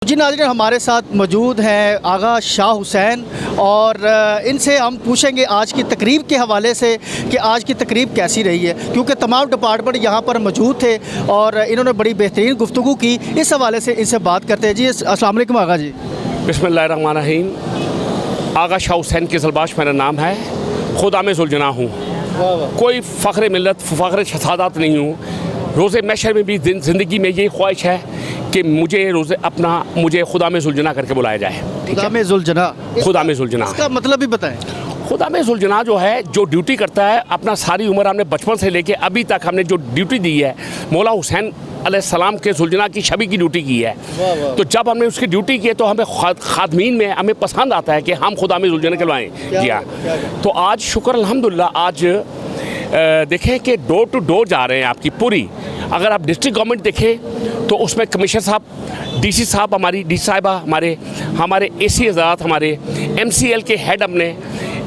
जी नाज़रीन, हमारे साथ मौजूद हैं आगा शाह हुसैन और इनसे हम पूछेंगे आज की तकरीब के हवाले से कि आज की तकरीब कैसी रही है, क्योंकि तमाम डिपार्टमेंट यहाँ पर मौजूद थे और इन्होंने बड़ी बेहतरीन गुफ्तगू की। इस हवाले से इनसे बात करते हैं। जी अस्सलाम वालेकुम आगा जी। बिस्मिल्लाहिर्रहमानिर्रहीम। आगा शाह हुसैन की ज़लबाश मेरा नाम है। खुदा में जुलजना हूँ, कोई फ़ख्र मिल्लत फ़ख्र शहादत नहीं हूँ। रोज़े महशर में भी ज़िंदगी में ये ख्वाहिश है कि मुझे खुदा में जुलजना करके बुलाया जाए। खुदा में जुलजना, खुदा में जुलजना इसका मतलब भी बताएं। खुदा में जुलजना जो है, जो ड्यूटी करता है अपना सारी उम्र, हमने बचपन से लेके अभी तक हमने जो ड्यूटी दी है, मौला हुसैन अलैहिस्सलाम के जुलजना की छवि की ड्यूटी की है। तो जब हमने उसकी ड्यूटी की है तो हमें खादमीन में हमें पसंद आता है कि हम खुदा में जुलजना करवाएँ। जी हाँ, तो आज शुक्र अल्हम्दुलिल्लाह आज देखें कि डोर टू डोर जा रहे हैं आपकी पूरी। अगर आप डिस्ट्रिक्ट गवर्नमेंट देखें तो उसमें कमिश्नर साहब, डीसी साहब, हमारी डी साहिबा, हमारे एसी हज़रात, हमारे एमसीएल के हेड, हमने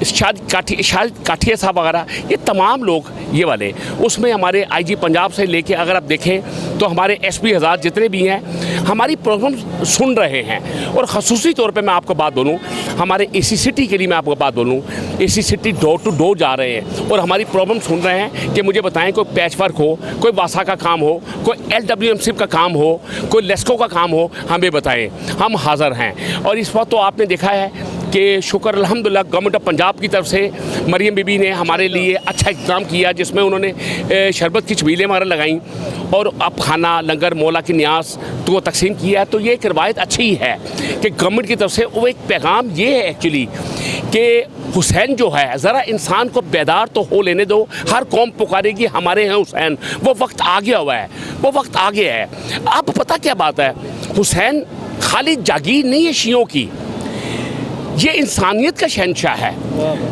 शाद काठिया साहब वगैरह, ये तमाम लोग ये वाले, उसमें हमारे आईजी पंजाब से लेके अगर आप देखें तो हमारे एसपी हज़रात जितने भी हैं हमारी प्रॉब्लम सुन रहे हैं। और ख़ुसूसी तौर पे मैं आपको बात बोलूँ, हमारे एसी सिटी के लिए मैं आपको बात बोलूँ, AC city door to door जा रहे हैं और हमारी प्रॉब्लम सुन रहे हैं कि मुझे बताएं कोई पैच वर्क हो, कोई वासा का काम हो, कोई LWMC का काम हो, कोई लेस्को का काम हो, हमें बताएं, हम हाज़िर हैं। और इस वक्त तो आपने देखा है कि शुक्र अल्हम्दुलिल्लाह गवर्नमेंट ऑफ पंजाब की तरफ से मरियम बीबी ने हमारे लिए अच्छा इंतज़ाम किया, जिसमें उन्होंने शरबत की छबीलें हमारे लगाईं और अब खाना लंगर मौला की न्यास तो तकसीम किया है। तो ये एक रवायत अच्छी है कि गवर्नमेंट की तरफ से वो एक पैगाम ये है एक्चुअली कि हुसैन जो है, ज़रा इंसान को बेदार तो हो लेने दो। हर कौम पुकारेगी हमारे हैं हुसैन, वो वक्त आ गया हुआ है, वो वक्त आ गया है। अब पता क्या बात है, हुसैन खाली जागीर नहीं है शियों की, ये इंसानियत का शहंशाह है।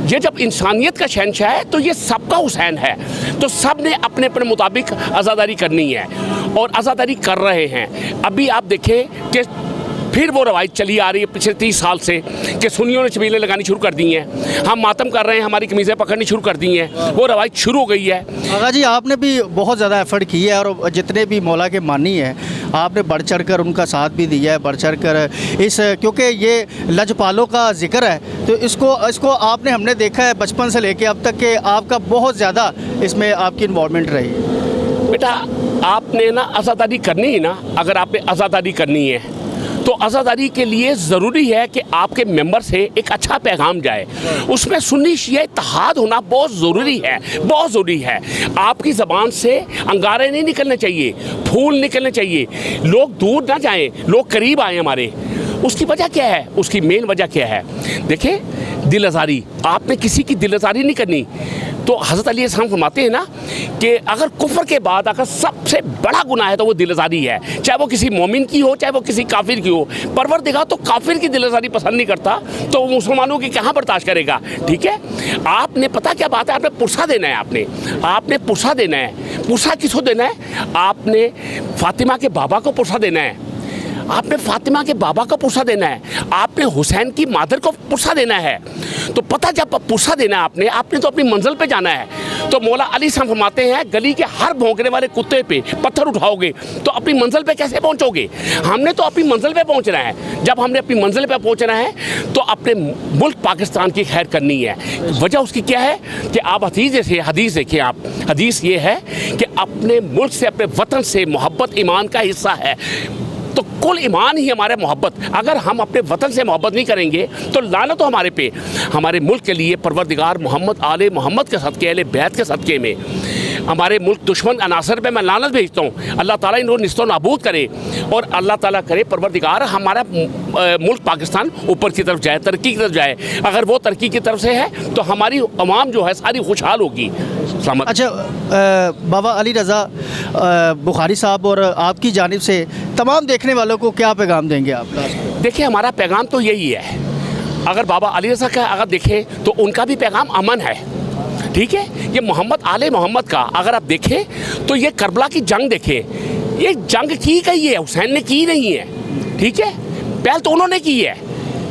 ये जब इंसानियत का शहंशाह है तो ये सबका हुसैन है। तो सब ने अपने अपने मुताबिक आज़ादारी करनी है और आज़ादारी कर रहे हैं। अभी आप देखें कि फिर वो रवायत चली आ रही है पिछले 30 साल से कि सुन्नियों ने छबीलें लगानी शुरू कर दी हैं, हम मातम कर रहे हैं, हमारी कमीज़ें पकड़नी शुरू कर दी हैं, वो रवायत शुरू हो गई है। आगा जी, आपने भी बहुत ज़्यादा एफ़र्ट की है और जितने भी मौला के मानी हैं आपने बढ़ चढ़ कर उनका साथ भी दिया है, बढ़ चढ़ कर इस, क्योंकि ये लजपालों का जिक्र है तो इसको आपने, हमने देखा है बचपन से लेके अब तक के आपका बहुत ज़्यादा इसमें आपकी इन्वॉल्वमेंट रही। बेटा आपने ना आज़ादारी करनी है ना, अगर आपने आज़ादारी करनी है तो आज़ादारी के लिए ज़रूरी है कि आपके मेंबर से एक अच्छा पैगाम जाए। उसमें सुन्नी शिया इत्तेहाद होना बहुत ज़रूरी है, बहुत ज़रूरी है। आपकी ज़बान से अंगारे नहीं निकलने चाहिए, फूल निकलने चाहिए, लोग दूर ना जाएं, लोग करीब आएँ हमारे। उसकी वजह क्या है, उसकी मेन वजह क्या है? देखें, दिल आज़ारी, आपने किसी की दिल आज़ारी नहीं करनी। तो हज़रत अली अलैहिस्सलाम फरमाते हैं ना कि अगर कुफ्र के बाद अगर सबसे बड़ा गुनाह है तो वो दिल आज़ारी है, चाहे वो किसी मोमिन की हो, चाहे वो किसी काफिर की हो। परवरदिगार तो काफिर की दिल आज़ारी पसंद नहीं करता, तो वो मुसलमानों की कहाँ बर्दाश्त करेगा? ठीक है, आपने पता क्या बात है, आपने पुरसा देना है, आपने पुरसा देना है। पुरसा किसको देना है? आपने फातिमा के बाबा को पुरसा देना है, आपने फातिमा के बाबा को पुरसा देना है, आपने हुसैन की मादर को पुरसा देना है। तो पता जब पुरसा देना है आपने तो अपनी मंजिल पे जाना है। तो मौला अली साहब फरमाते हैं, गली के हर भौंकने वाले कुत्ते पे पत्थर उठाओगे तो अपनी मंजिल पे कैसे पहुंचोगे? हमने तो अपनी मंजिल पे पहुंचना है। जब हमने अपनी मंजिल पे पहुंचना है तो अपने मुल्क पाकिस्तान की खैर करनी है। वजह उसकी क्या है कि आप हदीस देखिए, आप हदीस ये है कि अपने मुल्क से, अपने वतन से मोहब्बत ईमान का हिस्सा है। तो कुल ईमान ही हमारे मोहब्बत। अगर हम अपने वतन से मोहब्बत नहीं करेंगे तो लानत तो हमारे पे। हमारे मुल्क के लिए परवरदिगार मोहम्मद आले मोहम्मद के सदक़े, अहले बैत के सदक़े में हमारे मुल्क दुश्मन अनासर पे मैं लानत भेजता हूँ। अल्लाह ताला इनको निस्तो नाबूद करे और अल्लाह ताला करे परवरदिगार हमारा मुल्क पाकिस्तान ऊपर की तरफ जाए, तरक्की की तरफ जाए। अगर वो तरक्की की तरफ से है तो हमारी अवाम जो है सारी खुशहाल होगी। अच्छा बाबा अली रज़ा बुखारी साहब और आपकी जानिब से तमाम देखने वालों को क्या पैगाम देंगे आप? देखिए, हमारा पैगाम तो यही है, अगर बाबा अली रज़ा का अगर देखें तो उनका भी पैगाम अमन है। ठीक है, ये मोहम्मद आले मोहम्मद का अगर आप देखें तो ये करबला की जंग देखें, ये जंग की गई है, हुसैन ने की नहीं है। ठीक है, पहल तो उन्होंने की है।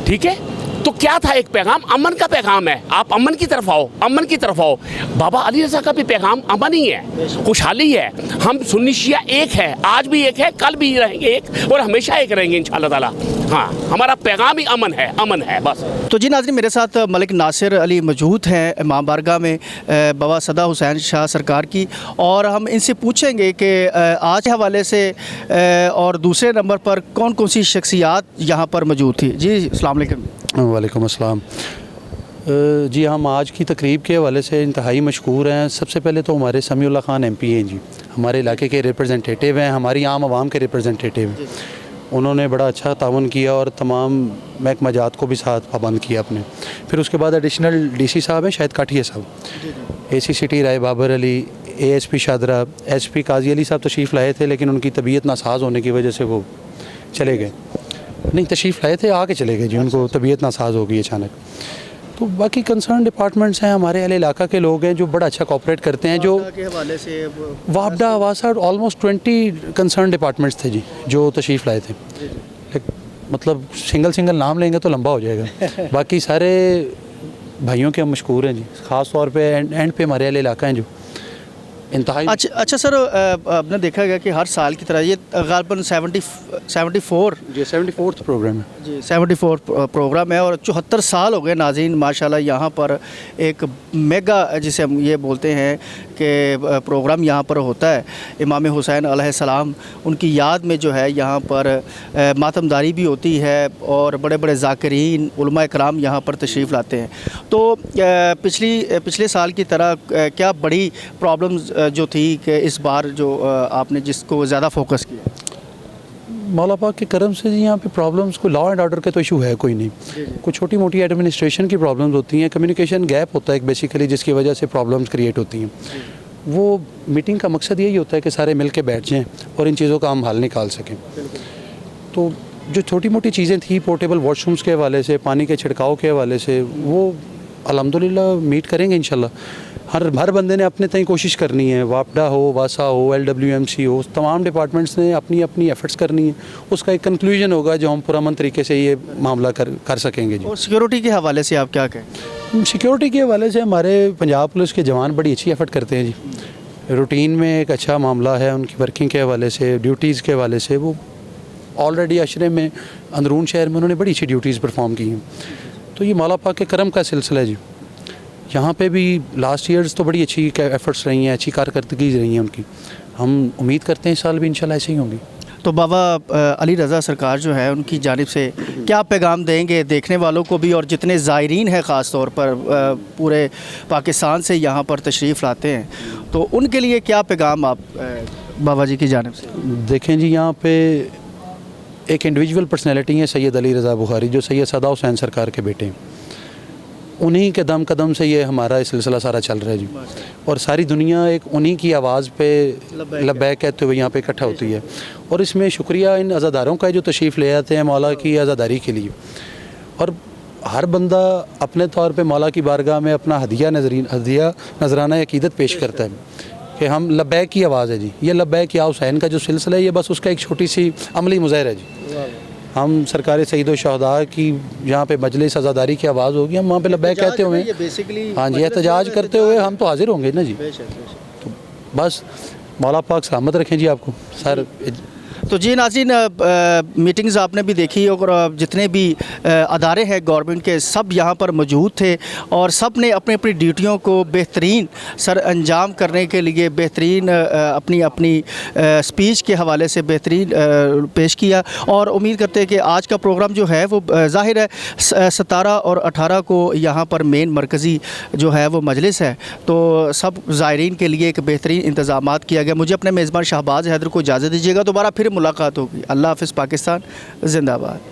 ठीक है, तो क्या था एक पैगाम, अमन का पैगाम है, आप अमन की तरफ आओ, अमन की तरफ आओ। बाबा अली रज़ा का भी पैगाम अमन ही है, खुशहाली है। हम सुन्नी शिया एक है, आज भी एक है, कल भी रहेंगे एक और हमेशा एक रहेंगे इंशाअल्लाह ताला। हाँ, हमारा पैगाम ही अमन है बस। तो जी नाज़रीन, मेरे साथ मलिक नासिर अली मौजूद हैं इमाम बारगाह में बाबा सदा हुसैन शाह सरकार की, और हम इनसे पूछेंगे कि आज के हवाले से और दूसरे नंबर पर कौन कौन सी शख्सियात यहाँ पर मौजूद थी। जी अस्सलाम वालेकुम। वालेकुम अस्सलाम। जी हम आज की तकरीब के हवाले से इंतहाई मशकूर हैं। सबसे पहले तो हमारे समीउल्लाह खान MP हैं जी, हमारे इलाके के रिप्रेजेंटेटिव हैं, हमारी आम आवाम के रिप्रेजेंटेटिव हैं। उन्होंने बड़ा अच्छा तावन किया और तमाम महकमा जात को भी साथ पाबंद किया अपने। फिर उसके बाद एडिशनल DC साहब हैं शाहिद काठिया साहब, AC सिटी राय बाबर अली, ASP शादरा, SP काजी अली साहब तशरीफ़ लाए थे, लेकिन उनकी तबीयत नासाज होने की वजह से वो चले गए। नहीं, तशरीफ़ लाए थे, आके चले गए जी, उनको तबीयत नासाज हो गई अचानक। तो बाकी कंसर्न डिपार्टमेंट्स हैं, हमारे अहले इलाका के लोग हैं जो बड़ा अच्छा कोऑपरेट करते हैं। जो के हवाले से वापडा वासा ऑलमोस्ट 20 कंसर्न डिपार्टमेंट्स थे जी जो तशरीफ़ लाए थे। मतलब सिंगल नाम लेंगे तो लंबा हो जाएगा। बाकी सारे भाइयों के हम मशकूर हैं जी, ख़ास तौर पे एंड पे हमारे अहले इलाका हैं जो इंतहाई। अच्छा सर, आपने देखा गया कि हर साल की तरह ये ग़ालिबन 74 जी 74th प्रोग्राम है जी 74 प्रोग्राम है, और 74 साल हो गए नाज़रीन माशाल्लाह। यहाँ पर एक मेगा जिसे हम ये बोलते हैं कि प्रोग्राम यहाँ पर होता है। इमाम हुसैन अलैहिस्सलाम उनकी याद में जो है यहाँ पर मातमदारी भी होती है, और बड़े बड़े ज़ाकिरीन उलमा इकराम यहाँ पर तशरीफ़ लाते हैं। तो पिछले साल की तरह क्या बड़ी प्रॉब्लम्स जो थी कि इस बार जो आपने जिसको ज़्यादा फोकस किया? मौला पाक के करम से जी यहाँ पे प्रॉब्लम्स कोई लॉ एंड ऑर्डर का तो इशू है कोई नहीं। कुछ छोटी मोटी एडमिनिस्ट्रेशन की प्रॉब्लम्स होती हैं, कम्युनिकेशन गैप होता है एक बेसिकली, जिसकी वजह से प्रॉब्लम्स क्रिएट होती हैं। वो मीटिंग का मकसद यही होता है कि सारे मिल के बैठ जाएँ और इन चीज़ों का हम हल निकाल सकें। तो जो छोटी मोटी चीज़ें थी पोर्टेबल वॉशरूम्स के हवाले से, पानी के छिड़काव के हवाले से, वो अल्हम्दुलिल्लाह मीट करेंगे इंशाल्लाह। हर बंदे ने अपने तय कोशिश करनी है, वापडा हो, वासा हो, LWMC हो, तमाम डिपार्टमेंट्स ने अपनी अपनी एफर्ट्स करनी है। उसका एक कंक्लूजन होगा जो हम पुरअमन तरीके से ये मामला कर सकेंगे जी। और सिक्योरिटी के हवाले से आप क्या कहें? सिक्योरिटी के हवाले से हमारे पंजाब पुलिस के जवान बड़ी अच्छी एफर्ट करते हैं जी। रूटीन में एक अच्छा मामला है उनकी वर्किंग के हवाले से, ड्यूटीज़ के हवाले से। वो ऑलरेडी अशरे में अंदरून शहर में उन्होंने बड़ी अच्छी ड्यूटीज़ परफॉर्म की हैं। तो ये मौला पाक के करम का सिलसिला है जी। यहाँ पे भी लास्ट ईयर्स तो बड़ी अच्छी एफर्ट्स रही हैं, अच्छी कारकर्दगी रही हैं उनकी। हम उम्मीद करते हैं इस साल भी इंशाल्लाह ऐसे ही होंगी। तो बाबा अली रज़ा सरकार जो है उनकी जानिब से क्या पैगाम देंगे देखने वालों को भी, और जितने ज़ायरीन हैं ख़ास तौर पर पूरे पाकिस्तान से यहाँ पर तशरीफ़ लाते हैं, तो उनके लिए क्या पैगाम आप बाबा जी की जानिब से? देखें जी, यहाँ पे एक इंडिविजुअल पर्सनैलिटी है सैयद अली रज़ा बुखारी, जो सैयद सदा हुसैन सरकार के बेटे हैं। उन्हीं के दम कदम से ये हमारा सिलसिला सारा चल रहा है जी, और सारी दुनिया एक उन्हीं की आवाज़ पे लब्बैक कहते हुए यहाँ पे इकट्ठा होती है। और इसमें शुक्रिया इन अज़ादारों का जो तशरीफ़ ले आते हैं मौला की आज़ादारी के लिए। और हर बंदा अपने तौर पे मौला की बारगाह में अपना हदिया नजराना अकीदत पेश करता है कि हम लब्बैक की आवाज़ है जी। ये लब्बैक या हुसैन का जो सिलसिला है, ये बस उसका एक छोटी सी अमली मुज़ाहिरा है जी। हम सरकार सईद व शहदा की जहाँ पे मजलिस अज़ादारी की आवाज़ होगी, हम वहाँ पे लब्बैक कहते हुए, हाँ जी, एहतजाज करते हुए हम तो हाजिर होंगे ना जी। तो बस मौला पाक सलामत रखें जी आपको सर। तो जी नाज़रीन, मीटिंग्स आपने भी देखी, और जितने भी अदारे हैं गवर्नमेंट के सब यहाँ पर मौजूद थे, और सब ने अपनी अपनी ड्यूटियों को बेहतरीन सर अंजाम करने के लिए बेहतरीन अपनी स्पीच के हवाले से बेहतरीन पेश किया। और उम्मीद करते हैं कि आज का प्रोग्राम जो है वो ज़ाहिर है 17 और 18 को यहाँ पर मेन मरकज़ी जो है वो मजलिस है, तो सब ज़ायरीन के लिए एक बेहतरीन इंतज़ामात किया गया। मुझे अपने मेज़बान शहबाज हैदर को इजाज़त दीजिएगा, दोबारा फिर मुलाकात होगी। अल्लाह हाफ़िज़। पाकिस्तान ज़िंदाबाद।